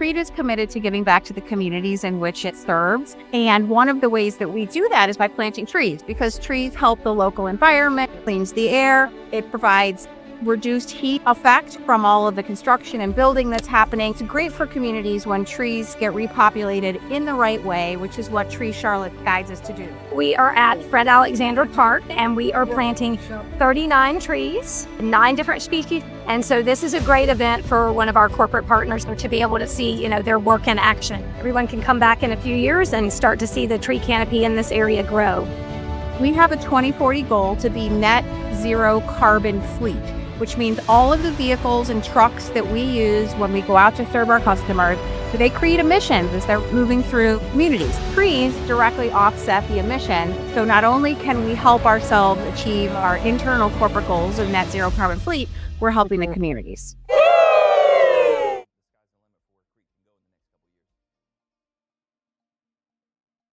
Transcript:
Crete is committed to giving back to the communities in which it serves. And one of the ways that we do that is by planting trees, because trees help the local environment, cleans the air, it provides reduced heat effect from all of the construction and building that's happening. It's great for communities when trees get repopulated in the right way, which is what Tree Charlotte guides us to do. We are at Fred Alexander Park, and we are planting 39 trees, 9 different species. And so this is a great event for one of our corporate partners to be able to see, their work in action. Everyone can come back in a few years and start to see the tree canopy in this area grow. We have a 2040 goal to be net zero carbon fleet, which means all of the vehicles and trucks that we use when we go out to serve our customers, they create emissions as they're moving through communities. Trees directly offset the emission, so not only can we help ourselves achieve our internal corporate goals of net zero carbon fleet, we're helping the communities.